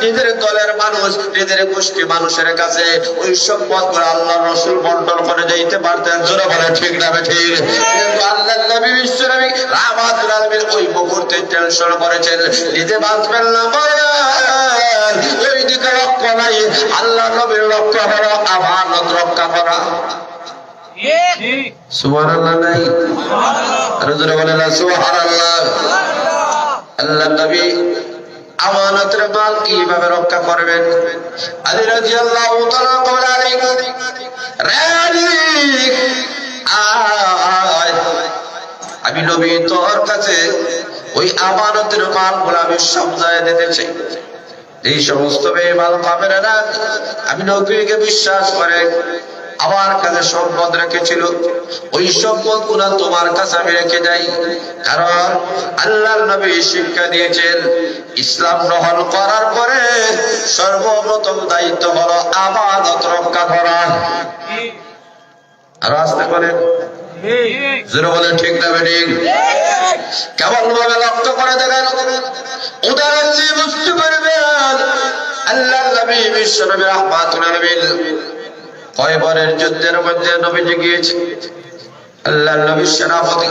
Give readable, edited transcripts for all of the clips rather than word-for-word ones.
নিজের দলের মানুষ, নিজের গোষ্ঠী মানুষের কাছে ওই সম্পদ করে আল্লাহ রসুল বন্টন করে দিতে পারতেন। জোরে বলে ঠিক না ঠিক? আল্লাহ নবী বিশ্বনবী রাহমাতুল আলামিন ওই মুহূর্তে টেনশন করেছেন, নিজে বাঁচবেন না ওই দিকে লক্ষ্য নাই, আল্লাহ নবীর লক্ষ্য হলো আমানত রক্ষা করা। সুবহানাল্লাহ নাই? আর জোরে বলেন না সুবহানাল্লাহ। আল্লাহ নবী আমানতের মাল কিভাবে রক্ষা করবেন? আলী রাদিয়াল্লাহু তাআলা বলেন, আমি নবী তোর কাছে ওই আমানতের মালগুলো আমি সমঝায় দিতে চাই। এই সমস্ত বেঈমান কাফেররা আমি নবীকে বিশ্বাস করে আমার কাছে সম্পদ রেখেছিল, ওই সম্পদ গুলা তোমার কাছে আমি রেখে যাই। কারণ আল্লাহর নবী শিক্ষা দিয়েছেন, ইসলাম গ্রহণ করার পরে সর্বপ্রথম দায়িত্ব হলো আমানত রক্ষা করা। আর আসতে পারেন জোরে বলেন ঠিক না ঠিক? কেমন ভাবে লক্ষ্য করে দেখেন, উদাহরণ দিয়ে বুঝতে পারবেন। আল্লাহর নবী বিশ্বনবী রাহমাতুল আলামিন খয়বরের যুদ্ধের মধ্যে নবীজি গিয়েছে, আল্লাহর নবী সেনাপতি।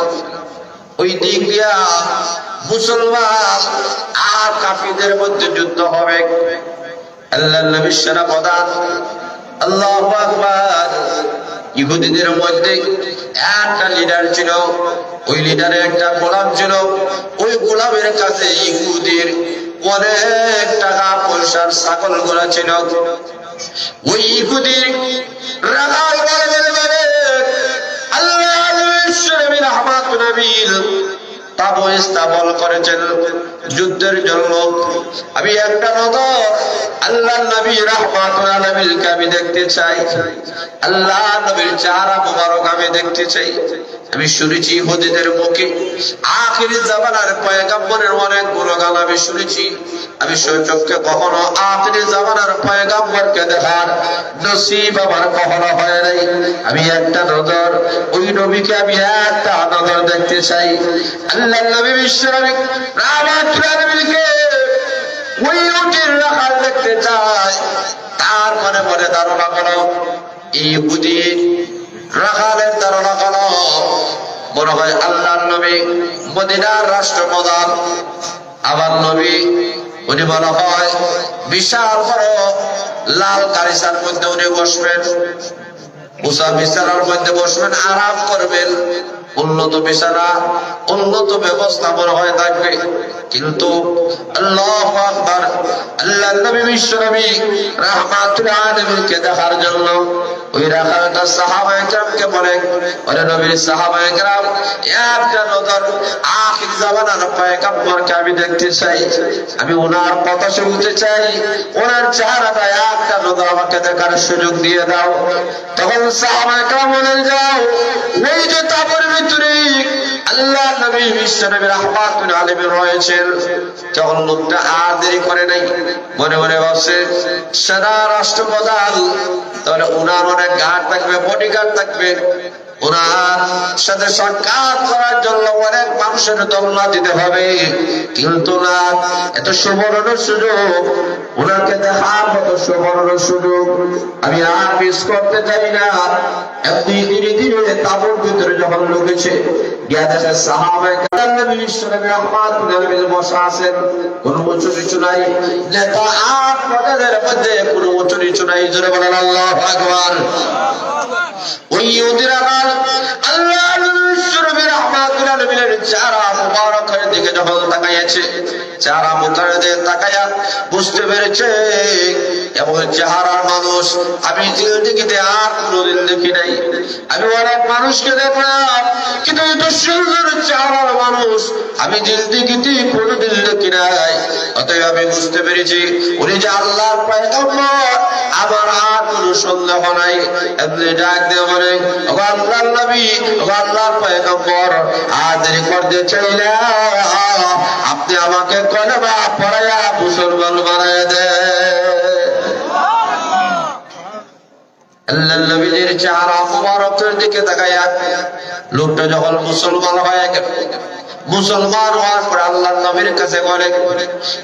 ওই দিক দিয়া মুসলমান আর কাফিরদের মধ্যে যুদ্ধ হবে। আল্লাহর নবী সেনাপ্রধান, আল্লাহু আকবার। ইহুদিদের মধ্যে একটা লিডার ছিল, ওই লিডারে একটা গোলাম ছিল। ওই গোলামের কাছে ইহুদির অনেক টাকা পয়সার ছাগল গোলা ছিল। ওই ইহুদির রাখাল তাবু স্থাপন করেছেন যুদ্ধের জন্য। আমি একটা নজর আল্লাহর নবী রাহমাতুল আলামিনকে আমি দেখতে চাই, আল্লাহ নবীর চেহারা মুবারক আমি দেখতে চাই। আমি শুনেছি ইহুদিদের মুখে আখিরি জামানার পয়গম্বরের অনেক গুণগান আমি শুনেছি। আমি চোখে কখনো আখিরি জামানার পয়গম্বরকে দেখার নসিব আমার কখনো হয় নাই। আমি একটা নজর ওই নবীকে আমি একটা নজর দেখতে চাই। আল্লাহ নবী বিশ্বনবী রাহমাতুল আলামিনকে ওই উটের রাখাল দেখতে চাই। তার মনে মনে ধারণা করো, ইহুদি রাখালের ধারণা করো মনে হয় আল্লাহর নবী মদিনার রাষ্ট্রপ্রধান। আমার নবী উনি মনে হয় বিশাল বড় লাল গাড়িসার মধ্যে উনি বসবেন, উষা বিছানার মধ্যে বসবেন, আরাম করবেন। উন্নত বিছানা, উন্নত ব্যবস্থা মনে হয় থাকবে। কিন্তু আল্লাহু আকবার, আল্লাহর নবী বিশ্বনবী রাহমাতুল আলামিনকে দেখার জন্য ওই রাখালটা সাহাবায়ে কেরামকে বলে, ওরে নবীর সাহাবায়ে কেরাম, একটা নজর আখির জামানার পয়গম্বরকে আমি দেখতে চাই, আমি ওনার কথা শুনতে চাই, ওনার চেহারাটা একটা নজর আমাকে দেখার সুযোগ দিয়ে দাও। তখন সাহাবায়ে কেরাম বলেন, যাও ওই যে তাবুর ভিতরে আল্লাহ নবী বিশ্বনবী রাহমাতুল আলামিন রয়েছেন। যখন লোকটা আর দেরি করে নাই, মনে মনে ভাবছে সেনা রাষ্ট্রপ্রধান, তাহলে উনার অনেক গার্ড থাকবে, বডিগার্ড থাকবে, ওনার সাথে সাক্ষাৎ করার জন্য অনেক মানুষের দোলনা দিতে হবে। কিন্তু না, এত সুবর্ণ সুযোগ, ওনাকে দেখার মতো সুবর্ণ সুযোগ আমি আর মিস করতে চাই না। এমনি ধীরে ধীরে তাবুর ভিতরে যখন ঢুকেছে, গিয়া দেখে সাহাবায়ে কেরাম নবী বিশ্বনবী রাহমাতুল আলামিন বসা আছেন, কোনো উঁচু নিচু নাই। নেতা আর প্রজাদের মধ্যে কোনো উঁচু নিচু নাই। জোরে বলেন আল্লাহু আকবার। ওই ইহুদির রাখাল আল্লাহর নবী রাহমাতুল আলামিনের চেহারা মুবারকের দিকে যখন তাকাইছে, চেহারা মুবারকে তাকায়া বুঝতে পেরেছে এমন চেহারার মানুষ আমি জিন্দেগিতে আর কোনোদিন দেখি নাই। আমি অনেক মানুষকে দেখলাম, কিন্তু এত সুন্দর চেহারার মানুষ আমি জিন্দেগিতে কোনোদিন দেখি নাই। অতএব আমি বুঝতে পেরেছি উনি যে আল্লাহর পয়গম্বর, আমার আর কোনো সন্দেহ নাই। এমনি ডাক দিয়ে বলে, ও আল্লাহর নবী, ও আল্লাহর পয়গম্বর, আর দেরি করতে চাই না, আপনি আমাকে কলেমা পড়াইয়া মুসলমান বানাইয়া দেন। আল্লাহর নবীর চেহারা মুবারকের দিকে তাকাইয়া লোকটা যখন মুসলমান হয়ে গেল, মুসলমান হওয়ার পর আল্লাহর নবীর কাছে বলে,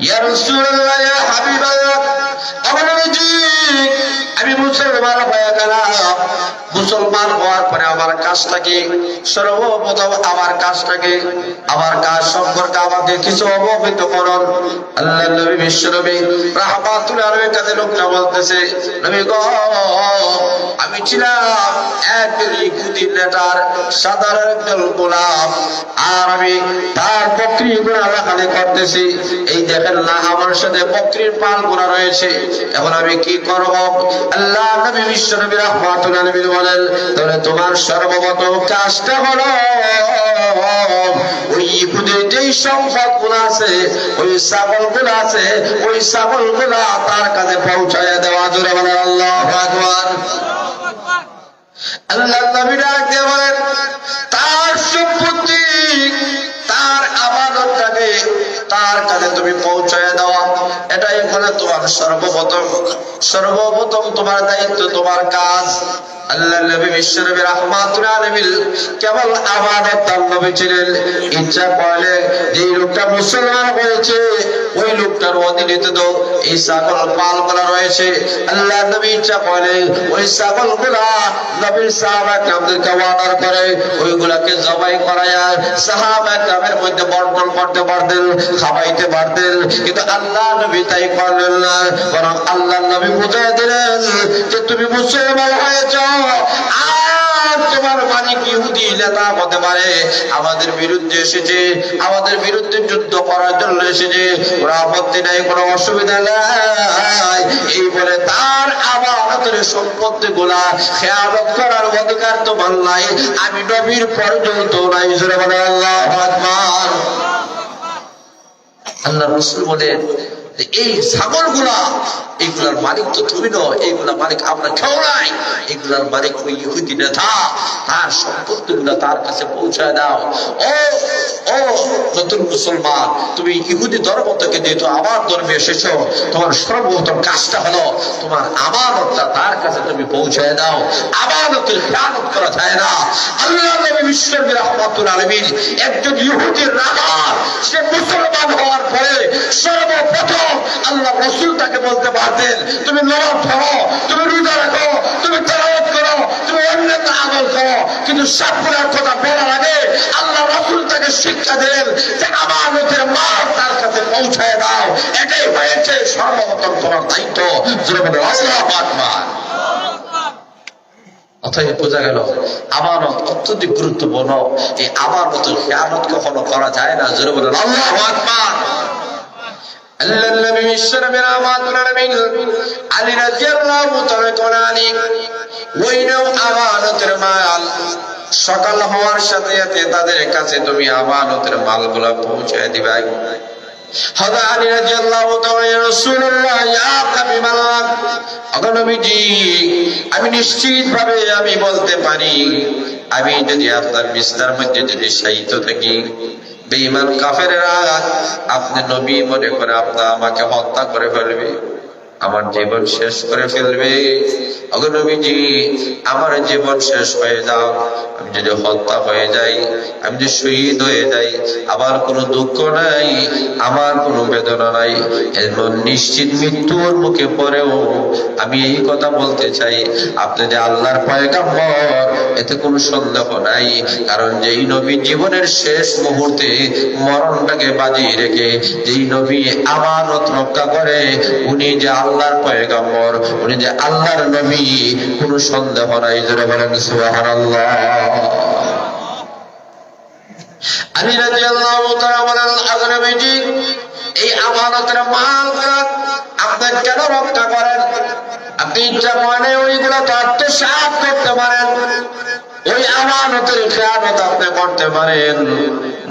ইয়া রাসূলুল্লাহ, ইয়া হাবিবাল্লাহ, আমার নবীজি আমি মুসলমান হয়ে গেলাম। মুসলমান হওয়ার পরে আমার কাজটা কি? সর্বপ্রথম আমার কাজটা কি? আমার কাজ সম্পর্কে আমাকে কিছু অবহিত করুন। আল্লাহর নবী বিশ্বনবী রাহমাতুল আলামিনের কাছে লোকটা বলতেছে, নবী গো, আমি ছিলাম একজন ইহুদি নেতার সাধারণ একজন গোলাম, আর আমি তার বকরি গোড়ালাখানি করতেছি। এই দেখেন না, আমার সাথে বকরির পাল গোড়া রয়েছে, এখন আমি কি করব? আল্লাহ নবী বিশ্বনবী রাহমাতুল আলামিন বলেন, তাহলে তোমার সর্বপ্রথম কাজটা হলো ওই ইহুদির যেই সম্পদ গুলো আছে, ওই ছাগল গুলো আছে, ওই ছাগল গুলা তার কাছে পৌঁছায় দেওয়া। জোরে বলেন আল্লাহু আকবার। আল্লাহ নবী ডাক দিয়ে বলেন, তার সম্পত্তি, তার আমানতটাকে তার কাছে তুমি পৌঁছায় দেওয়া, এটাই হলো তোমার সর্বপ্রথম তোমার দায়িত্ব, তোমার কাজ। আল্লাহ নবী বিশ্বনবী রাহমাতুল আলামিন কেবল আমানত তার নবী ছিলেন। ইচ্ছা করলে যে লোকটা মুসলমান হয়েছে ওই লোকটার অধীনে তো এই ছাগল পালগুলা রয়েছে, আল্লাহ নবী ইচ্ছা করলে ওই ছাগলগুলা নবীর সাহাবায়ে-কেরামদেরকে অর্ডার করে ওইগুলাকে জবাই করায়া সাহাবায়ে-কেরামের মধ্যে বন্টন করতে পারতেন, খাওয়াইতে পারতেন। কিন্তু আল্লাহ নবী তাই করলেন না, বরং আল্লাহ নবী বুঝিয়ে দিলেন যে তুমি মুসলমান হয়েছো, আর তোমার মালিক ইহুদি নেতা হতে পারে, আমাদের বিরুদ্ধে এসেছে, আমাদের বিরুদ্ধে যুদ্ধ করার জন্য এসেছে, ওরা আপত্তি নাই, কোনো অসুবিধা নাই। এই বলে তার আমানতের সম্পত্তি গুলা খেয়ালত করার অধিকার তোমার নাই, আমি নবীর পর্যন্ত নাই। জোরে বলে আল্লাহু আকবার। আল্লাহ রাসূল বলেন, এই ছাগলগুলা, এগুলার মালিক তো তুমি নয়, এইগুলা মালিক আমরা কেউ নাই, এগুলার মালিক ওই ইহুদি নেতা, তার সম্পত্তি গুলা তার কাছে পৌঁছায় দাও। ও ও নতুন মুসলমান, তুমি ইহুদি ধর্ম থেকে যেহেতু আমার ধর্মে এসেছো, তোমার সর্বপ্রথম কাজটা হলো তোমার আমানতটা তার কাছে তুমি পৌঁছায় দাও। আমানতের খেয়ানত করা যায় না। আল্লাহ নবী বিশ্বনবী রাহমাতুল আলামিন একজন ইহুদির রাখাল, সে মুসলমান হওয়ার পরে সর্বপ্রথম আল্লাহ রাসূল তাকে বলতে পারতেন, তুমি নামাজ পড়ো, তুমি রোজা রাখো, তুমি তেলাওয়াত করো, তুমি অন্যান্য আমল করো, কিন্তু সবগুলোর কথা বলার আগে আল্লাহ রাসূল তাকে শিক্ষা দিলেন যে আমানতের মাল তার কাছে পৌঁছায় দাও। এটাই হয়েছে সর্বপ্রথম তোমার দায়িত্ব। জোরে বলে আল্লাহু আকবার। অতএব বোঝা গেল আমানত অত্যধিক গুরুত্বপূর্ণ। এই আমানতের খেয়ানত কখনো করা যায় না। জোরে বলে আল্লাহু আকবার। আল্লাহ নবী বিশ্বনবী রাহমাতুল আলামিন আলী রাদিয়াল্লাহু তাআলা আলী ওই নাও আমানতের মাল, সকাল হওয়ার সাথে সাথে তাদের কাছে তুমি আমানতের মালগুলা পৌঁছায় দিবা। হযরত আলী রাদিয়াল্লাহু তাআলা, ইয়া রাসূলুল্লাহ, ইয়া হাবিবাল্লাহ, ওগো নবীজি, আমি নিশ্চিতভাবে আমি বলতে পারি, আমি যদি আপনার বিস্তার মধ্যে যদি শায়িত থাকি, বেঈমান কাফেররা আপনি নবী মনে করে আপনি আমাকে হত্যা করে ফেলবে, আমার জীবন শেষ করে ফেলবে। ওগো নবীজি, আমার জীবন শেষ হয়ে যাও, আমি যদি হত্যা হয়ে যাই, আমি যদি শহীদ হয়ে যাই, আমার কোনো দুঃখ নাই, আমার কোনো বেদনা নাই, এমন নিশ্চিত মৃত্যুর মুখে পড়েও আমি এই কথা বলতে চাই, আপনি যে আল্লাহর পয়গম্বর এতে কোনো সন্দেহ নাই। কারণ যেই নবী জীবনের শেষ মুহূর্তে মরণটাকে বাজিয়ে রেখে যেই নবী আমানত রক্ষা করে, উনি যে আল্লাহর পয়গম্বর, উনি যে আল্লাহর নবী, কোনো সন্দেহ নাই। জোরে বলেন সুবহানাল্লাহ। আলী রাদিয়াল্লাহু তাআলা বলেন, আগে নবীজি, এই আমানতের মালগুলো আপনি কেন রক্ষা করেন? আপনি ইচ্ছা করলে ওইগুলো তো আত্মসাৎ করতে পারেন, ওই আমানতের খেয়ানত আপনি করতে পারেন।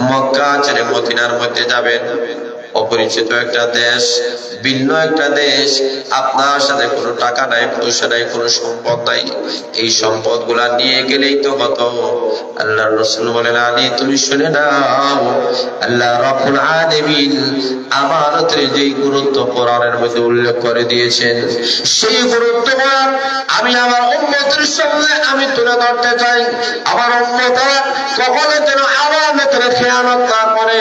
মক্কা ছেড়ে মদিনার মধ্যে যাবেন, অপরিচিত একটা দেশ, ভিন্ন একটা দেশ, আপনার সাথে কোনো টাকা নাই, পয়সা নাই, কোনো সম্পদ নাই, এই সম্পদ গুলা নিয়ে গেলেই তো কত। আল্লাহ রাসূল বলেন, আলী তুমি শুনে নাও, আল্লাহ রাব্বুল আলামিন আমানতের যে গুরুত্ব কোরআনের মধ্যে উল্লেখ করে দিয়েছেন, সেই গুরুত্ব আমি আমার উম্মতের সামনে আমি তুলে ধরতে চাই। আমার উম্মতরা কখনো যেন আমানতের খেয়ানত না করে।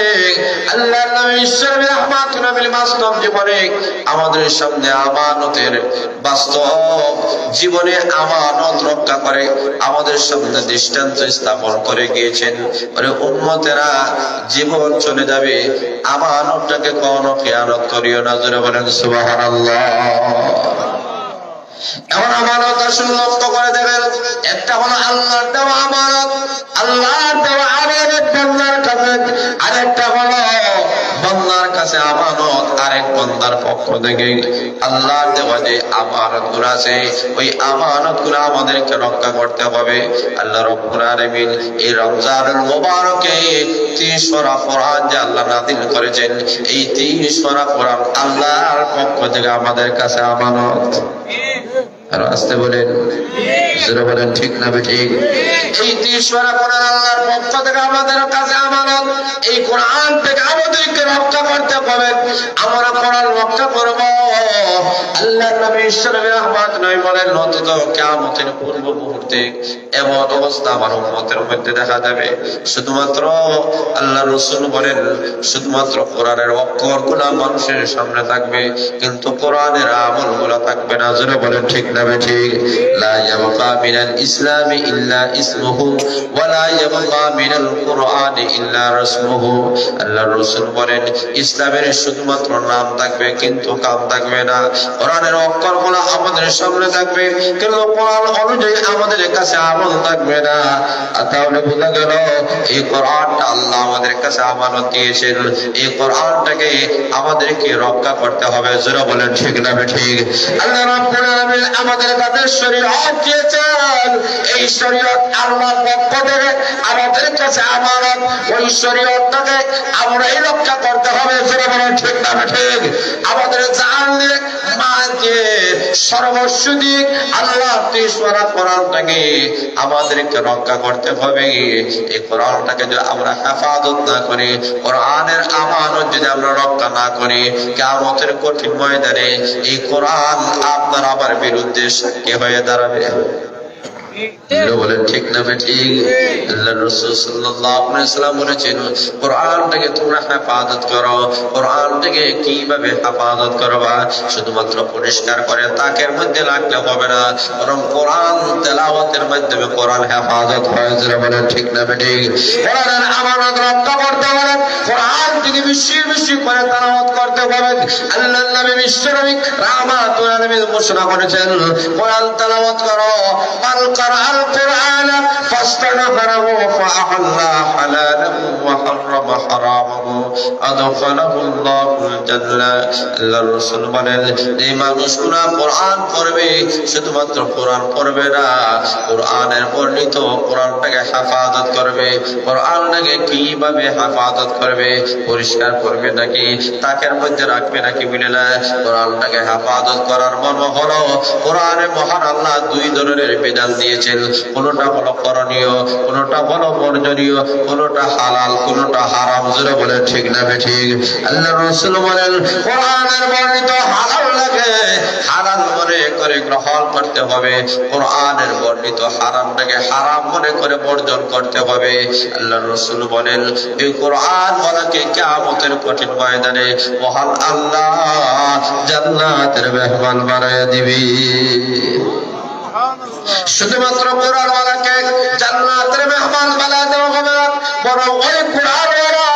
আল্লাহর নবী ঈশ্বরের রহমাতুল আলামিন বাস্তব জীবনে আমাদের সামনে আমানতের বাস্তব জীবনে আমানত রক্ষা করে আমাদের সামনে দৃষ্টান্ত স্থাপন করে গিয়েছেন। আরে উম্মতেরা, জীবন চলে যাবে, আমানতটাকে কোনো খেয়ানত করিও না। জোরে বলেন সুবহানাল্লাহ। এমন আমানত আসলে লক্ষ্য করে দেখেন, একটা হলো আল্লাহর দেওয়া আমানত, আল্লাহর দেওয়া আমানত বান্দার কাছে, আরেকটা হলো বান্দার কাছে আমানত আরেক বান্দার পক্ষ থেকে আল্লাহর দেওয়া যে আমানতগুলো আছে, ওই আমানতগুলো আমাদেরকে রক্ষা করতে হবে। আল্লাহ রাব্বুল আলামিন এই রমজানুল মুবারকে 30 সূরা কোরআন যে আল্লাহ নাযিল করেছেন, এই 30 সূরা কোরআন আল্লাহর পক্ষ থেকে আমাদের কাছে আমানত। আর আসতে বলেন, জোরে বলেন, ঠিক না বেঠিক? এই 30 সূরা কোরআন আল্লাহর পক্ষ থেকে আমাদের কাছে আমানত। এই কোরআন থেকে আমাদেরকে রক্ষা করতে হবে। আমরা কোরআন রক্ষা করব। আল্লাহর নবী ঈশ্বরের রহমত নয় বলেন, অন্তত কিয়ামতের পূর্ব মুহূর্তে এমন অবস্থা আমার উম্মতের মধ্যে দেখা যাবে, শুধুমাত্র আল্লাহর রাসূল বলেন শুধুমাত্র কোরআনের অক্ষরগুলো মানুষের সামনে থাকবে, কিন্তু কোরআনের আমলগুলো থাকবে না। জোরে বলেন, ঠিক না বেঠিক? লা ইয়াবকা মিনাল ইসলামি ইল্লা ইসমুহু ওয়া লা ইয়াবকা মিনাল কুরআনি ইল্লা রাসমুহু। আল্লাহর রাসূল বলেন, ইসলামের শুধুমাত্র নাম থাকবে, কিন্তু কাম থাকবে না। কোরআনের অক্ষরগুলো আমাদের সামনে থাকবে, কিন্তু কোরআন অনুযায়ী আমাদের কাছে আমল থাকবে না। তাহলে বোঝা গেল এই কোরআনটা আল্লাহ আমাদের কাছে আমানত দিয়েছেন, এই কোরআনটাকে আমাদেরকে রক্ষা করতে হবে। জোরে বলেন, ঠিক না বেঠিক? আল্লাহ রাব্বুল আলামিন আমাদের কাছে শরীয়ত দিয়েছেন, এই শরীয়ত আল্লাহর পক্ষ থেকে আমাদের কাছে আমানত। ওই শরীয়তটাকে আমরাই রক্ষা করতে হবে। জোরে বলেন, ঠিক না বেঠিক? আমাদের জান দিয়ে, মাল দিয়ে, সর্বস্ব দিয়ে আল্লাহ 30 সূরা কোরআনটাকে আমাদেরকে রক্ষা করতে হবে। এই কোরআনটাকে যদি আমরা হেফাজত না করি, কোরআনের আমানত যদি আমরা রক্ষা না করি, কিয়ামতের কঠিন ময়দানে এই কোরআন আপনার আমার বিরুদ্ধে সাক্ষী হয়ে দাঁড়াবে। বলেন, ঠিক না বেঠিক? আল্লাহর রাসূল সাল্লাল্লাহু আলাইহি ওয়াসাল্লাম বলেছেন, কোরআনটাকে তোমরা হেফাজত করো। কোরআনটাকে কিভাবে হেফাজত করবা? শুধুমাত্র পরিষ্কার করে তাকের মধ্যে রাখলে হবে না, বরং কোরআন তেলাওয়াতের মাধ্যমে কোরআন হেফাজত হয়। যারা বলেন, ঠিক না বেঠিক? কোরআনের আমানত রক্ষা করতে হবে, কোরআন থেকে বেশি বেশি করে তেলাওয়াত করতে হবে। আল্লাহর নবী বিশ্বনবী রাহমাতুল আলামিন ঘোষণা করেছেন, কোরআন তেলাওয়াত করো। আল কোরআন ফাস্তাগফিরহু ফাআহাল্লা হালালাহু ওয়া হারামা হারামাহু আদখালাহু আল্লাহুল জান্নাহ। আল্লাহর রাসূল বলেন, এই মানুষগুলো কোরআন পড়বে, শুধুমাত্র কোরআন পড়বে না, কোরআনের বর্ণিত কোরআনটাকে হেফাজত করবে। কোরআনটাকে কিভাবে হেফাজত করবে? পরিষ্কার করবে নাকি তাকের মধ্যে রাখবে নাকি বলে না, কোরআনটাকে হেফাজত করার মর্ম হলো, কোরআনে মহান আল্লাহ 2 ধরনের বিধান দিয়েছেন। কোনটা হলো করণীয়, কোনটা হলো বর্জনীয়, কোনটা হালাল, কোনটা হারাম। জোরে বলেন, ঠিক না বেঠিক? আল্লাহর রাসূল বলেন, কোরআনের বর্ণিত হালাল লাগে হালাল মনে করে গ্রহণ করতে হবে, কোরআনের বর্ণিত হারামটাকে হারাম মনে করে বর্জন করতে হবে। আল্লাহর রাসূল বলেন, এই কোরআন বলাকে কিয়ামতের কঠিন ময়দানে মহান আল্লাহ জান্নাতের মেহমান বানায় দিবে। শুধুমাত্র কোরআন ওয়ালাকে জান্নাতের মেহমান বানায় দেওয়া হবে না, বরং ওই কোরআন ওয়ালা,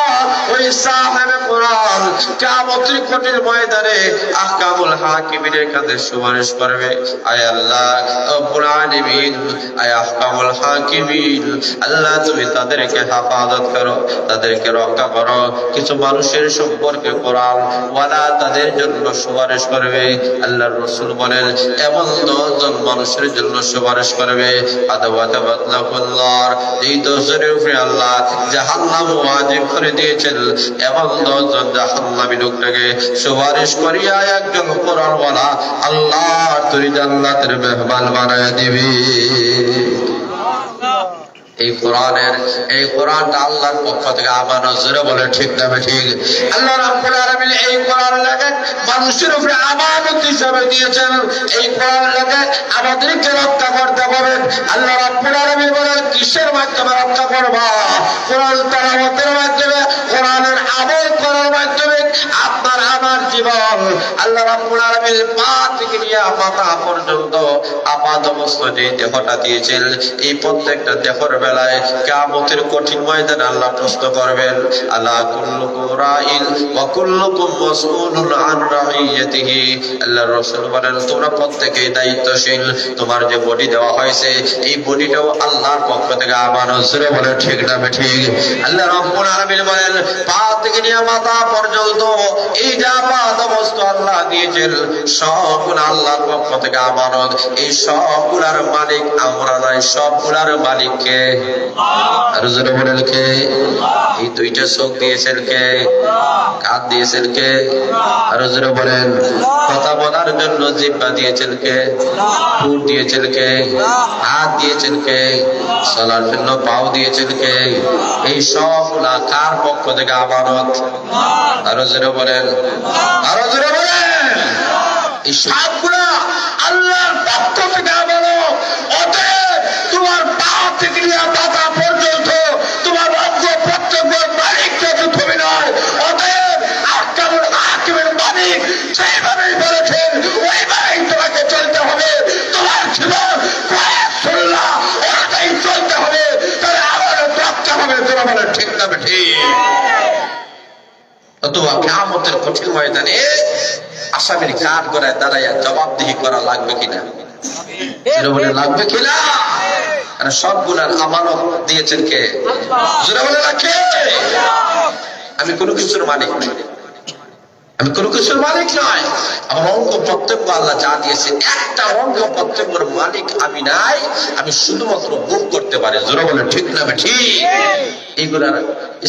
ওই সাহেব কোরআন কিয়ামতের কঠিন ময়দানে আহকামুল হাকিমিনের কাছে সুপারিশ করবে। আয় আল্লাহ রব্বুল আলামিন, আয় আহকামুল হাকিমিন, আল্লাহ তুমি তাদেরকে হেফাজত করো, তাদেরকে রক্ষা করো। কিছু মানুষের সম্পর্কে কোরআন ওয়ালা তাদের জন্য সুপারিশ করবে। আল্লাহর রাসূল বলেন, এমন 10 জন মানুষের জন্য সুপারিশ করবে, এই 10 জনের উপরে আল্লাহ জাহান্নাম ওয়াজিব করে দিয়েছেন। এবং 10 জন জাহান্নামী লোকটাকে সুপারিশ করিয়া একজন কোরআনওয়ালা আল্লাহর তৈরি জান্নাতের মেহমান বানায় দিবি। এই কোরআনটা আল্লাহর পক্ষ থেকে আমানত, জোরে বলে ঠিক না ঠিক? আল্লাহ রাব্বুল আলামিন এই কোরআন লেখে মানুষের উপরে আমানত হিসাবে দিয়েছেন। এই কোরআন লেখে আমাদেরকে রক্ষা করতে হবে। আল্লাহ রাব্বুল আলামিন বলেন কিসের মাধ্যমে রক্ষা করবা? কোরআন তেলাওয়াতের মাধ্যমে, কোরআনের আমল করার মাধ্যমে আপনার আমার জীবন। আল্লাহ রাব্বুল আলামিন পা থেকে নিয়ে মাথা পর্যন্ত আপাদমস্তক যে দেহটা দিয়েছেন, এই প্রত্যেকটা দেহের বেলায় কিয়ামতের কঠিন ময়দানে আল্লাহ প্রশ্ন করবেন, আলা কুল্লুকুম রাইন ওয়া কুল্লুকুম মাসউলুন আন রাইয়াতিহি। আল্লাহর রাসূল বলেন তোমরা প্রত্যেকেই দায়িত্বশীল। তোমার যে বডি দেওয়া হয়েছে এই বডিটাও আল্লাহর পক্ষ থেকে আমানত, জোরে বলে ঠিক না ঠিক? আল্লাহ রাব্বুল আলামিন বলেন পা থেকে নিয়ে মাথা পর্যন্ত এই যে আপাদমস্তক আল্লাহ দিয়েছেন সবগুলো আল্লাহর পক্ষ থেকে আমানত। এই সবগুলার মালিক আমরা নয়, সবগুলার মালিক কে? আর জোরে বলেন কে? এই দুইটা চোখ দিয়েছেন কে? কান দিয়েছেন কে? আর জোরে বলেন। কথা বলার জন্য জিহ্বা দিয়েছেন কে? ঠোঁট দিয়েছেন কে? হাত দিয়েছেন কে? চলার জন্য পাও দিয়েছেন কে? এই সবগুলা কার পক্ষ থেকে আমানত? আরো জোরে বলেন, আরো জোরে বলেন। এই সবগুলা আল্লাহর পক্ষ থেকে আমানত। অতএব তোমার পা থেকে নিয়ে মাথা পর্যন্ত তোমার অঙ্গ প্রত্যঙ্গের মালিক কিন্তু তুমি নয়। অতএব আহকামুল হাকিমের মালিক যেভাবেই বলেছেন ওইভাবেই তোমাকে চলতে হবে। তোমার জীবন সুন্নাহ অনুযায়ী চলতে হবে, তাহলে আমানত রক্ষা হবে। তোমরা বলে ঠিক না ঠিক? অথবা কিয়ামতের কঠিন ময়দানে আসামির কাঠ গড়ায় দাঁড়াইয়া জবাবদিহি করা লাগবে কিনা? লাগবে কিনা? সবগুলার আমানত দিয়েছেন কে? জোরে বলে কে? আমি কোনো কিছুর মালিক নই, আমি কোনো কিছুর মালিক নয়। আমার অঙ্গ প্রত্যঙ্গ আল্লাহ যা দিয়েছে, একটা অঙ্গ প্রত্যঙ্গের মালিক আমি নাই। আমি শুধুমাত্র ভোগ করতে পারি। জোরে বলে ঠিক না ঠিক? এইগুলার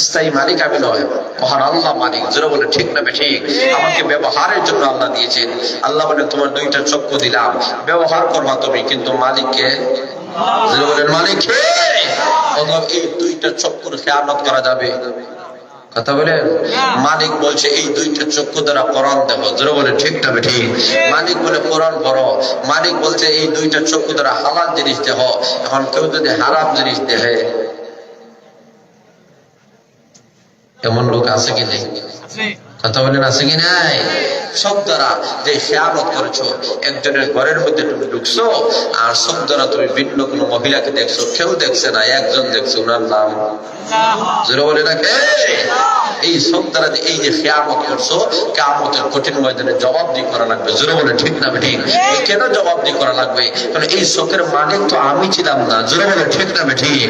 স্থায়ী মালিক আমি নয়, মহান আল্লাহ মালিক। জোরে বলে ঠিক না ঠিক? আমাকে ব্যবহারের জন্য আল্লাহ দিয়েছেন। আল্লাহ বলে তোমার দুইটা চক্ষু দিলাম, ব্যবহার করবা তুমি, কিন্তু মালিককে? জোরে বলেন মালিক কে? এই দুইটা চক্ষুর খেয়ানত করা যাবে? কথা বলেন। মালিক বলছে এই দুইটা চক্ষু দ্বারা কোরআন দেখো। জোরে বলে ঠিক না ঠিক? মালিক বলে কোরআন পড়ো। মালিক বলছে এই দুইটা চক্ষু দ্বারা হালাল জিনিস দেখো। এখন কেউ যদি হারাম জিনিস দেখে, এমন লোক আছে কি নেই? কথা বলেন আছে কি নাই? সব দ্বারা যে খেয়ানত করেছো, একজনের ঘরের মধ্যে তুমি ঢুকছো আর সব দ্বারা তুমি ভিন্ন কোনো মহিলাকে দেখছো, কেউ দেখছে না, একজন দেখছো, ওনার নাম জোরে বলে রাখে। এই সব দ্বারা এই যে খেয়ানত করছো, কিয়ামতের কঠিন ময়দানে জবাবদিহি করা লাগবে। জোরে বলে ঠিক না ঠিক? কেন জবাবদিহি করা লাগবে? কারণ এই চোখের মালিক তো আমি ছিলাম না। জোরে বলে ঠিক না ঠিক?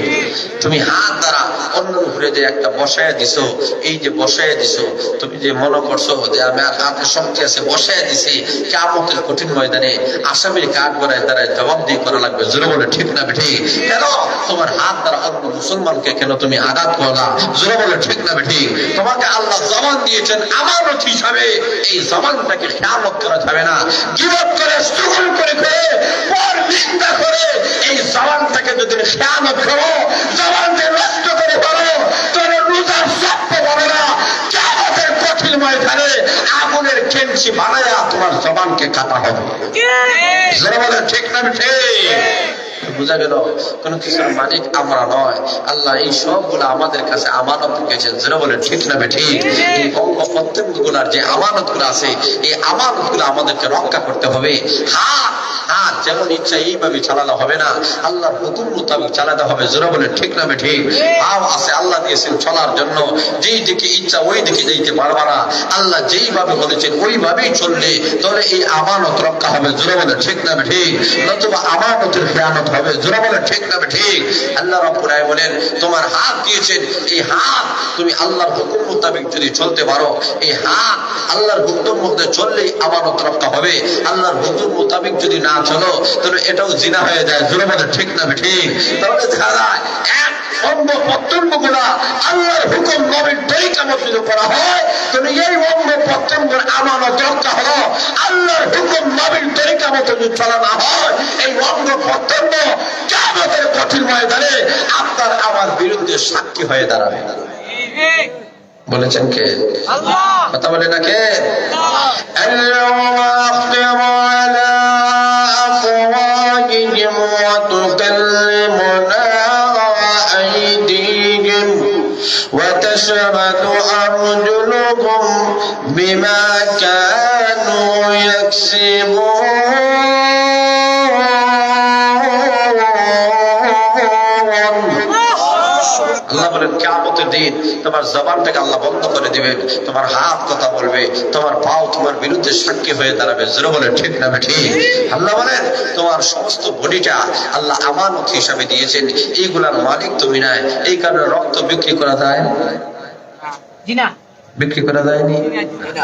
তুমি হাত দ্বারা অন্য ঘুরে যে একটা বসায় দিছো, এই যে বসায় দিছো, তুমি যে মনে করছো যে আমি আর হাতে শক্তি আছে বসায় দিছি, কিয়ামতের কঠিন ময়দানে আসামির কাঠ গড়ায় দ্বারা জবাবদিহি করা লাগবে। জোরে বলে ঠিক না ঠিক? কেন তোমার হাত দ্বারা অন্য মুসলমানকে কেন তুমি আঘাত করলা? জোরে বলে ঠিক না ঠিক? তোমাকে আল্লাহ জবান দিয়েছেন আমানত হিসাবে, এই জবানটাকে খেয়ানত করা যাবে না। গীবত করে, চুগল করে, পর নিন্দা করে এই জবানটাকে যদি খেয়ানত করো, জবানকে নষ্ট করে পারো, তোর রোজার সত্য পাবে না। কিয়ামতের কঠিন ময়দানে আগুনের খেঞ্চি বানায়া তোমার জবানকে কাটা হবে। জোরে বলে ঠিক না ঠিক? বুঝা গেল? কোন কিছুর মালিক আমরা নয়, আল্লাহ এই সবগুলো আমাদের কাছে আমানত রেখেছেন। যারা বলে ঠিক না ঠিক? এই অঙ্গ প্রত্যঙ্গ গুলার যে আমানত গুলো আছে, এই আমানত গুলো আমাদেরকে রক্ষা করতে হবে। হাত যেমন ইচ্ছা এইভাবে চালানো হবে না, আল্লাহর হুকুম মোতাবেক চালাতে হবে। যারা বলে ঠিক না ঠিক? পাও আছে আল্লাহ দিয়েছেন চলার জন্য, যেই দিকে ইচ্ছা ওই দিকে যেতে পারবা না। আল্লাহ যেইভাবে বলেছেন ওইভাবেই চললে তাহলে এই আমানত রক্ষা হবে। যারা বলে ঠিক না ঠিক? নতুবা আমানতের খেয়ানত হবে। জোরে বলে ঠিক না ঠিক? আল্লাহ রাব্বুল আলামিন বলেন তোমার হাত দিয়েছেন, এই হাত তুমি আল্লাহর হুকুম মোতাবেক যদি চলতে পারো, এই হাত আল্লাহর হুকুমের মধ্যে চললেই আমানত রক্ষা হবে। আল্লাহর হুকুম মোতাবেক যদি না চলো তাহলে এটাও জিনা হয়ে যায়। জোরে বলে ঠিক না ঠিক? তাহলে দেখা যায় এক অঙ্গ প্রত্যঙ্গগুলা আল্লাহর হুকুম নবীর তরিকা মতো যদি করা হয়, তবে এই অঙ্গ প্রত্যঙ্গের আমানত রক্ষা হলো। আল্লাহর হুকুম নবীর তরিকা মতো যদি চলা না হয়, এই অঙ্গ প্রত্যঙ্গ কিয়ামতের কঠিন ময়দানে আপনার আমার বিরুদ্ধে সাক্ষী হয়ে দাঁড়াবে। বলেছেন কে? আল্লাহ। কথা বলে না কে? وتشهد أرجلهم بما كانوا يكسبون আল্লাহ বলেন কিয়ামতের দিন তোমার জবানটাকে আল্লাহ বন্ধ করে দিবেন, তোমার হাত কথা বলবে, তোমার পাও তোমার বিরুদ্ধে সাক্ষী হয়ে দাঁড়াবে। জোরে বলেন ঠিক না ঠিক? আল্লাহ বলেন তোমার সমস্ত বডিটা আল্লাহ আমানত হিসাবে দিয়েছেন, এইগুলার মালিক তুমি নাই। এই কারণে রক্ত বিক্রি করা যায় না, বিক্রি করা যায়নি,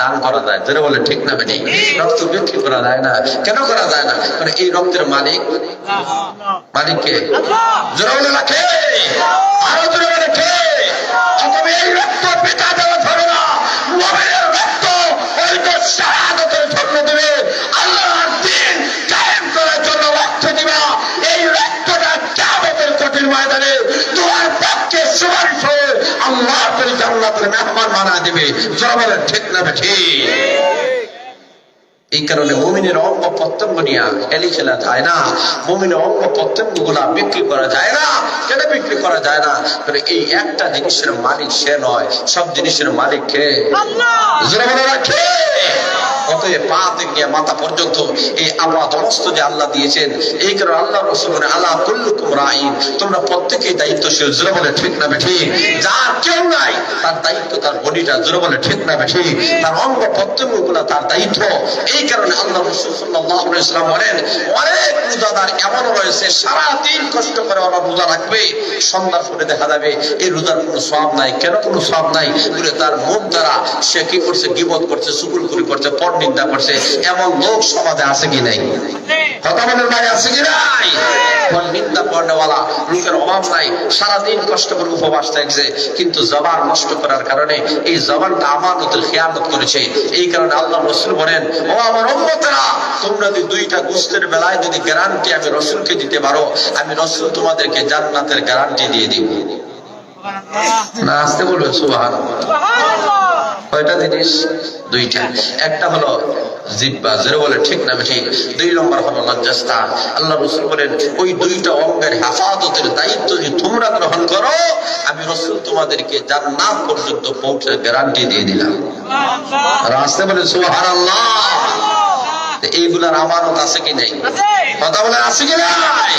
দান করা যায়। জোরে বলেন ঠিক না ঠিক? রক্ত বিক্রি করা যায় না। কেন করা যায় না? কারণ এই রক্তের মালিক মালিককে জোরে বলে রাখে, আরো জোরে বলে কে? অথবা এই রক্ত পিতা দেওয়া ধরে না, মুমিনের রক্ত ওই তো শাহাদাতের জন্য দিবে, আল্লাহর দ্বীন কায়েম করার জন্য রক্ত দিবা। এই রক্তটা কিয়ামতের কঠিন ময়দানে তোমার পক্ষে সুপারিশ হয়ে আল্লাহ করে জান্নাতের মেহমান বানিয়ে দিবে। জোরে বলেন ঠিক না ঠিক? এই কারণে মুমিনের অঙ্গ প্রত্যঙ্গ নিয়ে এলি খেলা যায় না, মুমিনের অঙ্গ প্রত্যঙ্গ গুলা বিক্রি করা যায় না। কেন বিক্রি করা যায় না? কারণ এই একটা জিনিসের মালিক সে নয়, সব জিনিসের মালিক কে? আল্লাহ। অতএব পা থেকে মাথা পর্যন্ত এই আবাদ সমস্ত যে আল্লাহ দিয়েছেন, এই কারণে আল্লাহ রাসূল বলেন আলা কুল্লুকুম রাঈন, তোমরা প্রত্যেকেই দায়িত্বশীল। জোরে বলে ঠিক না ঠিক? যার কেউ নাই তার দায়িত্ব তার বডিটা। জোরে বলে ঠিক না ঠিক? তার অঙ্গ প্রত্যঙ্গগুলো তার দায়িত্ব। এই কারণে আল্লাহ রাসূল সাল্লাল্লাহু আলাইহি ওয়াসাল্লাম বলেন অনেক রোজাদার এমন রয়েছে সারা দিন কষ্ট করে ওরা রোজা রাখবে, সন্ধ্যার পরে দেখা যাবে এই রোজার কোনো সওয়াব নাই। কেন কোনো সওয়াব নাই? বলে তার মুখ দ্বারা সে কি করছে? গীবত করছে, চুগলখড়ি করছে, নিন্দা করছে। এমন লোক সমাজে আছে কি নাই? কথা বলেন ভাই, আছে কি নাই? নিন্দা করনেওয়ালা লোকের অভাব নাই, সারাদিন কষ্ট করে উপবাস থাকছে, কিন্তু জবান নষ্ট করার কারণে এই জবানটা আমানতের খেয়ানত করেছে। এই কারণে আল্লাহ রাসূল বলেন ও আমার উম্মতেরা, তোমরা যদি দুইটা গোশতের বেলায় যদি গ্যারান্টি আমি রাসূলকে দিতে পারো, আমি রাসূল তোমাদেরকে জান্নাতের গ্যারান্টি দিয়ে দিব। না আসতে বলবে সুবহানাল্লাহ। কয়টা জিনিস? দুইটা। একটা হলো জিহ্বা। জোরে বলে ঠিক না ঠিক? দুই নম্বর হলো লজ্জাস্থান। আল্লাহ রাসূল বলেন ওই দুইটা অঙ্গের হেফাজতের দায়িত্ব যদি তোমরা গ্রহণ করো, আমি রাসূল তোমাদেরকে জান্নাত পর্যন্ত পৌঁছে গ্যারান্টি দিয়ে দিলাম। আসতে বলে সুবহানাল্লাহ। এইগুলার আমানত আছে কি নাই? কথা বলেন আছে কি নাই?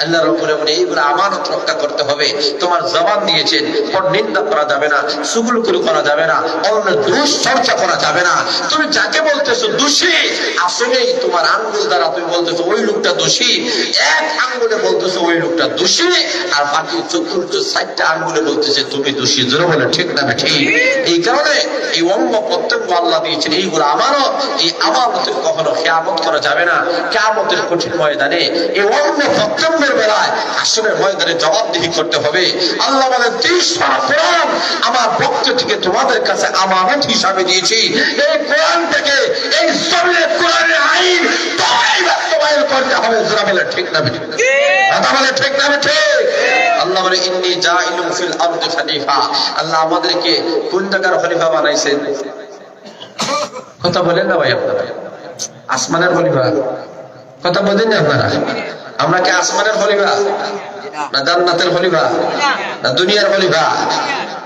আল্লাহ রাব্বুল আলামিন এইগুলা আমানত রক্ষা করতে হবে। তোমার জবান দিয়েছেন, নিন্দা করা যাবে না, চুগলখড়ি করা যাবে না, অন্য দোষ চর্চা করা যাবে না। তুমি যাকে বলতেছো দোষী, আসলেই তোমার আঙ্গুল দ্বারা তুমি বলতেছো ওই লোকটা দোষী, এক আঙ্গুলে বলতেছো ওই লোকটা দোষী, আর বাকি চতুর্থ 4টা আঙ্গুলে বলতেছে তুমি দোষী। জোরে বলে ঠিক না ঠিক? এই কারণে এই অঙ্গ প্রত্যঙ্গ আল্লাহ দিয়েছেন, এইগুলো আমানত। এই আমানতের কখনো খেয়ানত করা যাবে না। কিয়ামতের কঠিন ময়দানে এই অঙ্গ প্রত্যঙ্গের বেলায় আসলে ময়দানে জবাবদিহি করতে হবে। আল্লাহ বলেন 30 পারা কোরআন আমার পক্ষ থেকে তোমাদের কাছে আমানত হিসাবে দিয়েছি। এই কোরআন থেকে এই জমিনে কোরআনের আইন তোমায় বাস্তবায়ন করতে হবে। যারা বলে ঠিক না ঠিক? কথা বলে ঠিক না ঠিক? আল্লাহ বলে ইন্নী জাইলুন ফিল আরদি খলিফা। আল্লাহ আমাদেরকে কোন জায়গার খলিফা বানাইছেন? কথা বলেন না ভাই আপনারা? আসমানের খলিফা। কথা বলেন না আপনারা? আমরা কি আসমানের খলিফা না জান্নাতের খলিফা না দুনিয়ার খলিফা?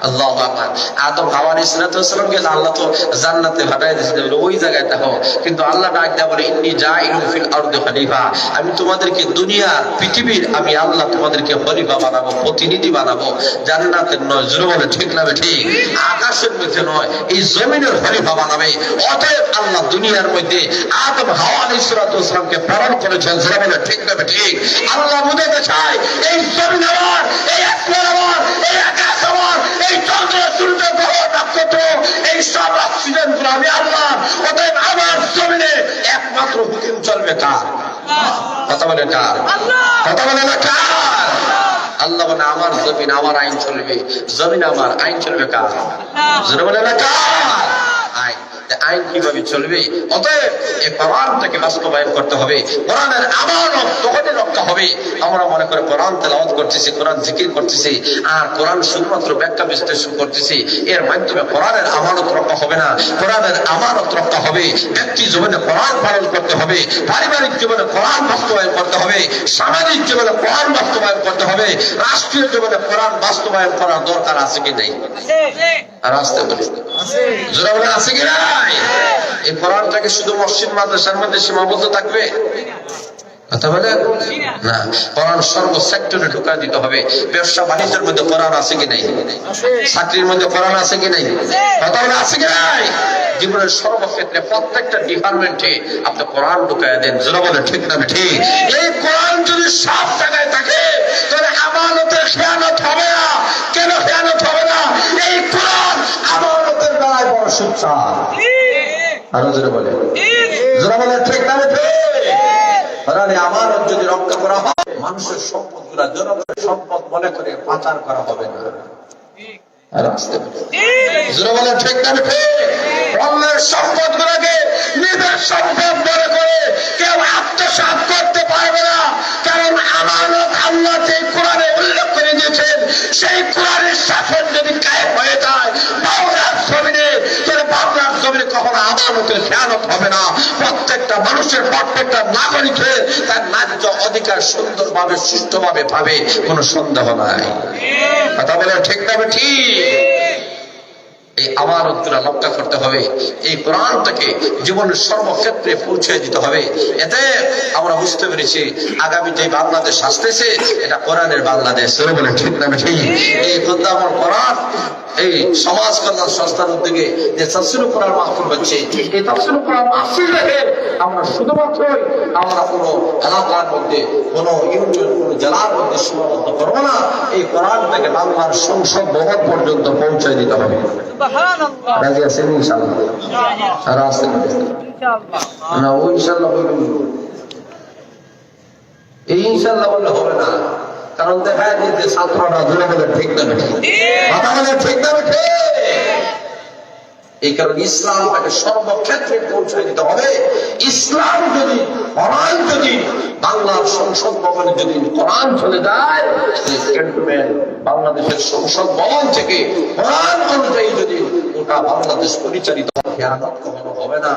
আল্লাহু আকবার। আদম হাওয়া আলাইহিস সালাম কে আল্লাহ তো জান্নাতে পাঠায় দিয়েছিল, ওই জায়গায় থাকো, কিন্তু আল্লাহ ডাক দেয়া বলে ইন্নী জাইলুন ফিল আরদি খলিফা। আমি তোমাদেরকে দুনিয়ার পৃথিবীর আমি আল্লাহ তোমাদেরকে খলিফা বানাবো, প্রতিনিধি বানাবো। জান্নাতের নয়। জোরে বলে ঠিক না ঠিক? আকাশের মধ্যে নয়, এই জমিনের খলিফা বানাবে। অতএব আল্লাহ দুনিয়ার মধ্যে আদম হাওয়া আলাইহিস সালামকে প্রেরণ করেছেন। জোরে বলে ঠিক না ঠিক? আল্লাহ বুঝাতে চায় এই জমিন আমার, এই আসমান আমার, এই আকাশ আমার, এই চন্দ্র সূর্য গ্রহ নক্ষত্র, এই সব অক্সিজেন গুলো আমি আল্লাহ। অতএব আমার জমিনে একমাত্র হুকুম চলবে কার? কথা বলে কার? কথা বলে না কার? আল্লাহ বলে আমার জমিন আমার আইন চলবে, জমিন আমার আইন চলবে কার? জোরে বলে না কার? আইন। আইন কিভাবে চলবে? অতএব এই কোরআনটাকে বাস্তবায়ন করতে হবে। কোরআনের আমানত তখনই রক্ষা হবে আমরা মনে করে কোরআন তেলাওয়াত করতেছি, কোরআন জিকির করতেছি, আর কোরআন শুধুমাত্র ব্যাখ্যা বিশ্লেষণ করতেছি, এর মাধ্যমে কোরআনের আমানত রক্ষা হবে না। কোরআনের আমানত রক্ষা হবে ব্যক্তি জীবনে কোরআন পালন করতে হবে, পারিবারিক জীবনে কোরআন বাস্তবায়ন করতে হবে, সামাজিক জীবনে কোরআন বাস্তবায়ন করতে হবে, রাষ্ট্রীয় জীবনে কোরআন বাস্তবায়ন করার দরকার আছে কি নেই? আর আসতে বলি জোরা বলে আছে কি নাই? এই কোরআনটাকে শুধু মসজিদ মাদ্রাসার মধ্যে সীমাবদ্ধ থাকবে? কথা বলেন না, কোরআন সর্ব সেক্টরে ঢুকা দিতে হবে। ব্যবসা বাণিজ্যের মধ্যে কোরআন আছে কি নাই? চাকরির মধ্যে কোরআন আছে কি নাই? কথা বলে আছে কি নাই? জীবনের সর্বক্ষেত্রে প্রত্যেকটা ডিপার্টমেন্টে আপনি কোরআন ঢুকায় দেন। জোরা বলে ঠিক না ঠিক? এই কোরআন যদি সব জায়গায় থাকে তাহলে আমানতের খেয়ানত হবে না। কেন খেয়ানত হবে না? এই কোরআন আমানতের বেলায় বড় সুচ্ছা। আরো জোরে বলে, জোরা বলে ঠিক না ঠিক? কোরআনে আমানত যদি রক্ষা করা হয়, মানুষের সম্পদ গুলা জনগণের সম্পদ মনে করে পাচার করা হবে না। আর আসতে জোরে বলে ঠিক না ঠিক? অন্যের সম্পদ গুলাকে নিজের সম্পদ মনে করে কেউ আত্মসাৎ করতে পারবে না। কারণ আমানত আল্লাহ যে কোরআনে উল্লেখ করে দিয়েছেন, সেই কোরআনের শাসন যদি কায়েম হয়ে যায় বাংলার জমিনে, তাহলে বাংলার জমিনে কখনো আমানতের খেয়ানত হবে না। প্রত্যেকটা মানুষের, প্রত্যেকটা নাগরিকের তার ন্যায্য অধিকার সুন্দরভাবে সুষ্ঠুভাবে পাবে, কোনো সন্দেহ নাই। কথা বলে ঠিক না ঠিক? এই আমানতগুলো রক্ষা করতে হবে। এই কোরআনটাকে জীবনের সর্বক্ষেত্রে পৌঁছে দিতে হবে। এতে আমরা বুঝতে পেরেছি আগামী যে বাংলাদেশ আসতেছে এটা কোরআনের বাংলাদেশ। বলে ঠিক না ঠিক? এই খোদ্দামল কোরআন এই সমাজ কল্যাণ সংস্থার উদ্যোগে যে তাফসীরুল কোরআন মাহফিল হচ্ছে, এই তাফসীরুল কোরআন মাহফিল থেকে আমরা শুধুমাত্রই আমরা কোনো এলাকার মধ্যে, কোনো ইউনিয়ন, কোনো জেলার মধ্যে সীমাবদ্ধ করবো না। এই কোরআনটাকে বাংলার সংসদ ভবন পর্যন্ত পৌঁছে দিতে হবে। রাজি আছেন ইনশাআল্লাহ? আর আছে না? ও ইনশাআল্লাহ বলবেন, এই ইনশাআল্লাহ বললে হবে না। কারণ দেখা যায় যে ছাত্ররা ধরে বলে ঠিক না কথা বলে ঠিক না ঠিক? এই কারণে ইসলামটাকে সর্বক্ষেত্রে পৌঁছে দিতে হবে। ইসলাম যদি, কোরআন যদি বাংলার সংসদ ভবনে যদি কোরআন চলে যায়, বাংলাদেশের সংসদ ভবন থেকে কোরআন অনুযায়ী যদি গোটা বাংলাদেশ পরিচালিত খেয়ানত কখনো হবে না।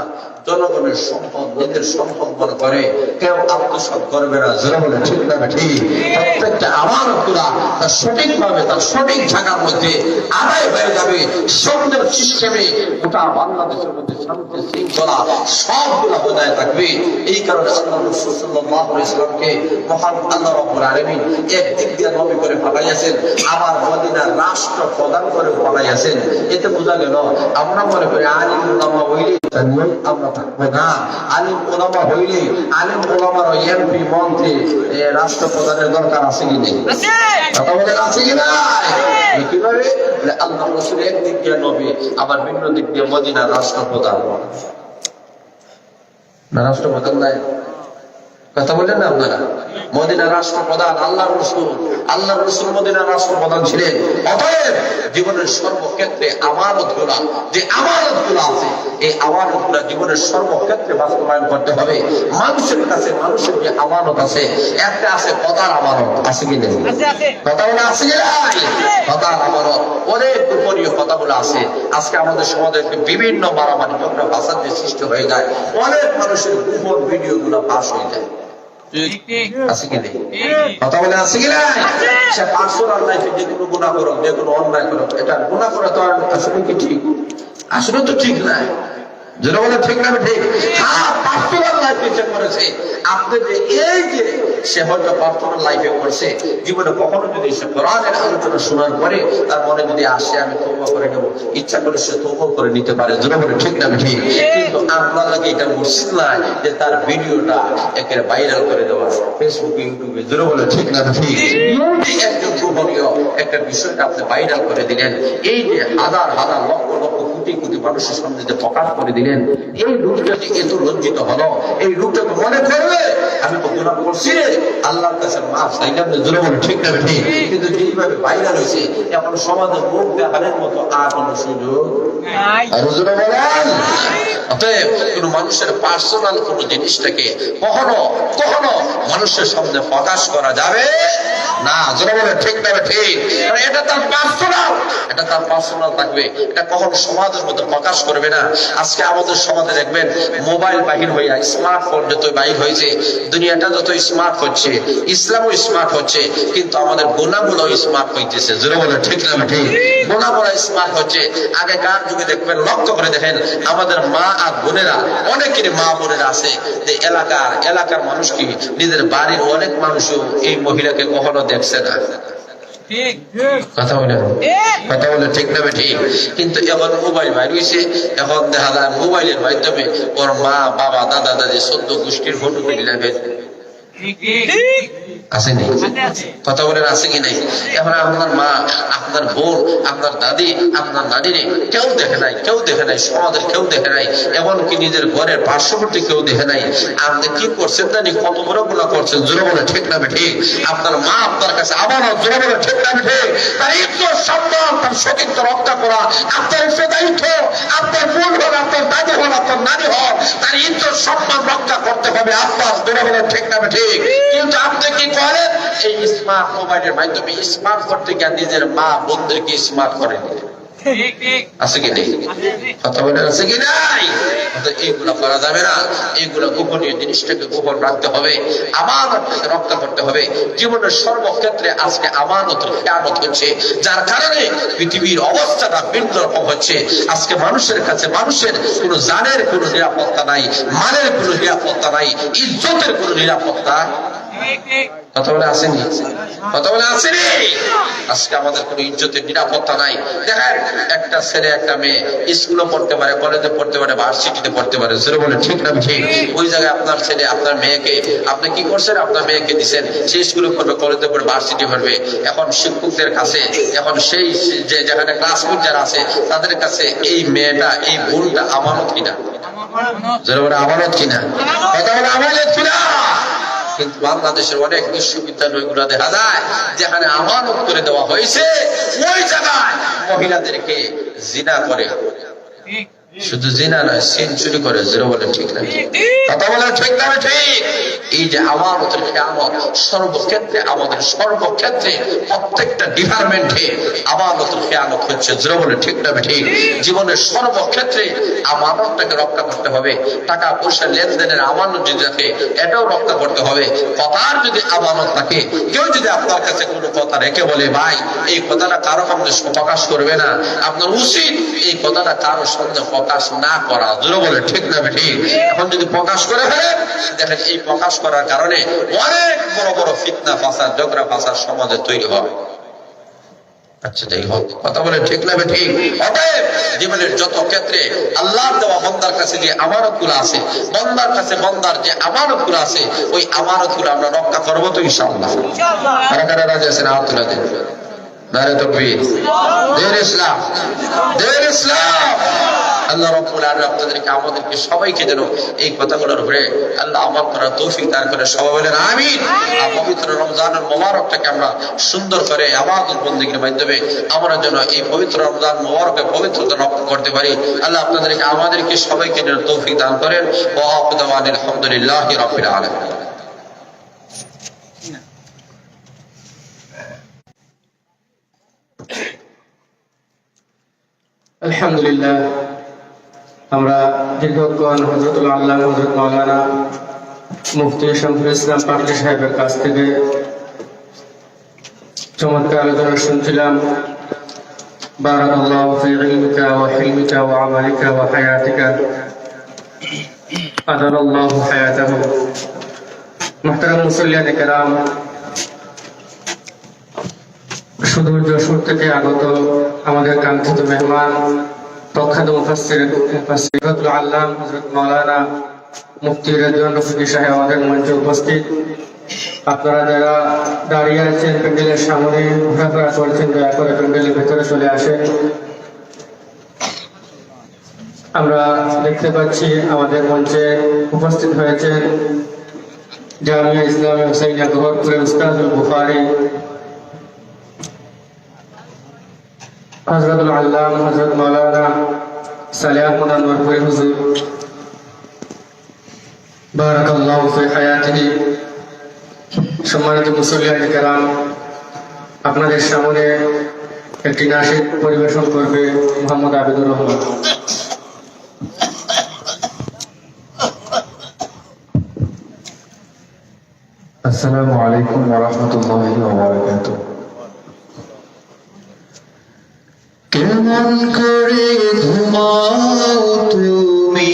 জনগণের সম্পদ নিজের সম্পদ মনে করে কেউ আত্মসাৎ করবে না। যারা বলে ঠিক না ঠিক? প্রত্যেকটা আমানতগুলা তার সঠিকভাবে তার সঠিক জায়গার মধ্যে আদায় হয়ে যাবে। সুন্দর সিস্টেমে গোটা বাংলাদেশের মধ্যে শান্তি শৃঙ্খলা সবগুলা বজায় থাকবে। এই কারণে আল্লাহ রাসূল সাল্লাল্লাহু আলাইহি ওয়াসাল্লামকে মহান আল্লাহ রাব্বুল আলামিন একদিক দিয়ে নবী করে পাঠাইয়াছেন, আবার মদিনার রাষ্ট্র প্রদান করে পাঠাইয়াছেন। এতে বোঝা গেল আমরা মনে করি আলিম উলামা হইলে আমরা থাকবো না। আলিম ওলামা হইলে আলিম ওলামার এমপি মন্ত্রী রাষ্ট্র প্রধানের দরকার আছে কি নেই? কথা বলে আছে কি নাই? কিভাবে? আল্লাহ রাসূল একদিক দিয়ে নবী, আবার ভিন্ন দিক দিয়ে মদিনার রাষ্ট্রপ্রধান। না রাষ্ট্রপ্রধান নাই? কথা বলেন না আপনারা? মদিনার রাষ্ট্রপ্রধান আল্লাহ রাসূল, আল্লাহ রাসূল মদিনার রাষ্ট্রপ্রধান ছিলেন। অতএব জীবনের সর্বক্ষেত্রে আমানতগুলা, যে আমানতগুলা আছে, এই আমানতগুলা জীবনের সর্বক্ষেত্রে বাস্তবায়ন করতে হবে। মানুষের কাছে মানুষের যে আমানত আছে, একটা আছে কথার আমানত, আছে কি নেই? কথা বলে আছে কি নাই? কথার আমানত অনেক গোপনীয় কথাগুলো আছে। আজকে আমাদের সমাজে বিভিন্ন মারামারি ঝগড়া ফাসাদ সৃষ্টি হয়ে যায়, অনেক মানুষের গোপন ভিডিও গুলো ফাঁস হয়ে যায়। আছে কি নেই? কথা বলে আছে কি নাই? সে পার্সোনাল লাইফে যে কোনো গুনাহ করো, যে কোনো অন্যায় করো, এটা গুনাহ করা তো আসলে কি ঠিক? আসলে তো ঠিক নাই। যেটা বলে ঠিক না ঠিক? হ্যাঁ, পার্সোনাল লাইফে সে করেছে। আপনি যে এই যে সে হয়তো পার্সোনাল লাইফে করছে, জীবনে কখনো যদি সে কোরআনের আলোচনা শোনার পরে তার মনে যদি আসে আমি তওবা করে নেব, ইচ্ছা করে সে তওবা করে নিতে পারে। যেটা বলে ঠিক না ঠিক? কিন্তু আপনার লাগে এটা মুশকিল নাই যে তার ভিডিওটা একেবারে ভাইরাল করে দেওয়া ফেসবুকে, ইউটিউবে। যেটা বলে ঠিক না ঠিক? একজন গোপনীয় একটা বিষয়টা আপনি ভাইরাল করে দিলেন, এই যে হাজার হাজার লক্ষ লক্ষ কোটি কোটি মানুষের সামনে যে প্রকাশ করে দিলেন, এই লোকটা যে এত লজ্জিত হলো, এই লোকটা তো মনে করবে আমি তো গুনাহ করছি রে, আল্লাহর কাছে মাফ চাইলাম, জোরে বলে ঠিক না ঠিক? কিন্তু যেইভাবে ভাইরাল হয়েছে এখন সমাজে মুখ দেখানোর মতো আর কোন সুযোগ নাই। আর জোরে বলেন। অতএব কোন মানুষের পার্সোনাল কোন জিনিসটাকে কখনো কখনো মানুষের সামনে প্রকাশ করা যাবে না, জোরে বলে ঠিক না ঠিক? এটা তার পার্সোনাল, এটা তার পার্সোনাল থাকবে, এটা কখনো সমাজের মধ্যে প্রকাশ করবে না। আজকে আমাদের সমাজে দেখবেন মোবাইল বাহির হইয়া, স্মার্টফোন যত বাহির হয়েছে, দুনিয়াটা যত স্মার্ট হচ্ছে, ইসলামও স্মার্ট হচ্ছে, কিন্তু আমাদের গুনাহগুলো স্মার্ট হইতেছে, জোরে বলে ঠিক না ঠিক? গুনাহগুলো স্মার্ট হচ্ছে। আগেকার যুগে দেখবেন, লক্ষ্য করে দেখেন, আমাদের মা আর বোনেরা, অনেকেরই মা বোনেরা আছে যে এলাকার মানুষ কি নিজের বাড়ির অনেক মানুষও এই মহিলাকে কখনো দেখছে না। কথা বলে ঠিক না ঠিক? কিন্তু এখন মোবাইল বাইর হয়েছে, এখন দেখা যায় মোবাইলের মাধ্যমে ওর মা বাবা দাদা দাদি 14 গোষ্ঠীর ফটো তুলে আসেনি। কথা বলেন আছে কি নাই? এখন আপনার মা, আপনার বোন, আপনার দাদি, আপনার নানিরে কেউ দেখে নাই, কেউ দেখে নাই, সমাজের কেউ দেখে নাই, এমনকি নিজের ঘরের পার্শ্ববর্তী কেউ দেখে নাই। আপনি কি করছেন জানি, কত বড় গুনাহ করছেন, জোরে বলে ঠিক না ঠিক? আপনার মা আপনার কাছে আবারও, জোরে বলে ঠিক না ঠিক? তার ইজ্জত সম্মান, তার সতীত্ব রক্ষা করা আপনার দায়িত্ব। আপনার বোন হন, আপনার দাদি হন, আপনার নানি হন, তার ইজ্জত সম্মান রক্ষা করতে হবে আপনার, জোরে বলে ঠিক না ঠিক? কিন্তু আপনি কি করেন? এই স্মার্ট মোবাইলের মাধ্যমে স্মার্ট করতে গিয়ে নিজের মা বোনদেরকে স্মার্ট করেন। আছে কি নেই? কথা বলে আছে কি নাই? এইগুলা করা যাবে না। এইগুলা গোপনীয় জিনিসটাকে গোপন রাখতে হবে, আমানতকে রক্ষা করতে হবে। জীবনের সর্বক্ষেত্রে আজকে আমানতের খেয়ানত হচ্ছে, যার কারণে পৃথিবীর অবস্থাটা ভিন্ন রকম হচ্ছে। আজকে মানুষের কাছে মানুষের কোনো জানের কোনো নিরাপত্তা নাই, মানের কোনো নিরাপত্তা নাই, ইজ্জতের কোনো নিরাপত্তা। কথা বলে আসেনি? কথা বলে আসেনি? আজকে আমাদের কোনো ইজ্জতের নিরাপত্তা নাই। দেখেন, একটা ছেলে একটা মেয়ে স্কুলে পড়তে পারে, কলেজে পড়তে পারে, ভার্সিটিতে পড়তে পারে, সেটা বলে ঠিক না ঠিক? ওই জায়গায় আপনার ছেলে আপনার মেয়েকে আপনি কি করছেন? আপনার মেয়েকে দিচ্ছেন, সে স্কুলে পড়বে, কলেজে পড়বে, ভার্সিটি পড়বে। এখন শিক্ষকদের কাছে, এখন সেই যে যেখানে ক্লাসমেট যারা আছে তাদের কাছে এই মেয়েটা, এই বোনটা আমানত কিনা? যারা বলে আমানত কিনা? কথা বলে আমানত কিনা? কিন্তু বাংলাদেশের অনেক বিশ্ববিদ্যালয়গুলো দেখা যায় যেখানে আমানত করে দেওয়া হয়েছে, ওই জায়গায় মহিলাদেরকে জিনা করে। শুধু জিনা নয়, সেঞ্চুরি করে, জোরে বলে ঠিক না? কথা বলে ঠিক না ঠিক? এই যে আমানতের খেয়ানত, সর্বক্ষেত্রে আমাদের সর্বক্ষেত্রে প্রত্যেকটা ডিপার্টমেন্টে আমানতের খেয়ানত হচ্ছে, জোরে বলে ঠিক না ঠিক? জীবনের সর্বক্ষেত্রে আমানতটাকে রক্ষা করতে হবে। টাকা পয়সা লেনদেনের আমানত যদি থাকে, এটাও রক্ষা করতে হবে। কথার যদি আমানত থাকে, কেউ যদি আপনার কাছে কোনো কথা রেখে বলে, ভাই এই কথাটা কারো সামনে প্রকাশ করবে না, আপনার উচিত এই কথাটা কারো সামনে প্রকাশ না করা, জোরে বলে ঠিক না ঠিক? এখন যদি প্রকাশ করে ফেলেন, দেখেন এই প্রকাশ করার কারণে অনেক বড় বড় ফিতনা ফাসাদ, ঝগড়া ফাসাদ সমাজে তৈরি হবে। আচ্ছা, যাই হোক, কথা বলে ঠিক না ঠিক? অতএব জীবনের যত ক্ষেত্রে আল্লাহর দেওয়া বন্দার কাছে যে আমানতগুলো আছে, বন্দার কাছে বন্দার যে আমানতগুলো আছে, ওই আমানতগুলো আমরা রক্ষা করবো তো ইনশাআল্লাহ। কারা কারা রাজি আছেন? হাত তুলে দিন। নারে তাকবীর, দিন ইসলাম, দিন ইসলাম। আল্লাহ রাব্বুল আলামিন আপনাদেরকে আমাদেরকে সবাইকে যেন এই কথাগুলোর উপরে আল্লাহ আমল করার তৌফিক দান করে, সবাই বলেন আমিন। আর পবিত্র রমজানের মোবারকটাকে আমরা সুন্দর করে ইবাদত বন্দেগীর মাধ্যমে আমরা যেন এই পবিত্র রমজান মোবারকে পবিত্রতা রক্ষা করতে পারি। আল্লাহ আপনাদেরকে আমাদেরকে সবাইকে যেন তৌফিক দান করেন। ওয়া আখিরু আলহামদুলিল্লাহি রাব্বিল আলামিন। আলহামদুলিল্লাহ, আমরা দীর্ঘক্ষণ হযরতুল আল্লাহ হযরত মাওলানা মুফতি শামসুল ইসলাম পাটলি সাহেবের কাছ থেকে চমৎকার আলোচনা শুনছিলাম। বারাকাল্লাহু ফি ইলমিকা ওয়া হিলমিকা ওয়া আমালিকা ওয়া হায়াতিকা, আদালাল্লাহু হায়াতাহু। মুহতারাম মুসল্লিয়ানে কেরাম, সুদূর যশোর থেকে আগত আমাদের কাঙ্ক্ষিত মেহমান, প্রখ্যাত মুফাসসির হযরতুল আল্লাহ হযরত মাওলানা মুফতি রেজওয়ান রফিকি সাহেব আমাদের মঞ্চে উপস্থিত। আপনারা যারা দাঁড়িয়ে আছেন প্যান্ডেলের সামনে, ঘোরাফেরা করছেন, দয়া করে প্যান্ডেলের ভেতরে চলে আসেন। আমরা দেখতে পাচ্ছি আমাদের মঞ্চে উপস্থিত হয়েছেন জামিয়া ইসলামী হুসাইনিয়া গোহরপুরের উস্তাদুল বুখারী হযরতুল আল্লাম হযরত মাওলানা সালেহ আহমদ আনোয়ারপুরী হুজুর বারাকাল্লাহু ফি হায়াতিহি। সম্মানিত মুসল্লিয়ান কেরাম, আপনাদের সামনে একটি নাশিদ পরিবেশন করবে মোহাম্মদ আবিদুর রহমান। আসসালামু আলাইকুম ওয়া রাহমাতুল্লাহি ওয়া বারাকাতুহু। কেমন করে ঘুমাও তুমি,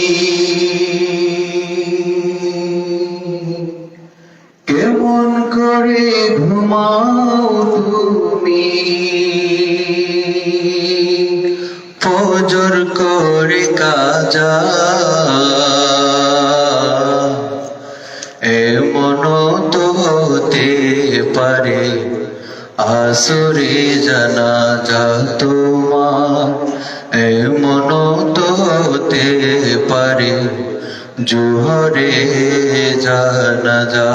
কেমন করে ঘুমাও তুমি, ফজর করে কাজা, এমন তো হতে পারে আসরে জানাজা তোমার, এমন তো হতে পারে জোহরে জানাজা।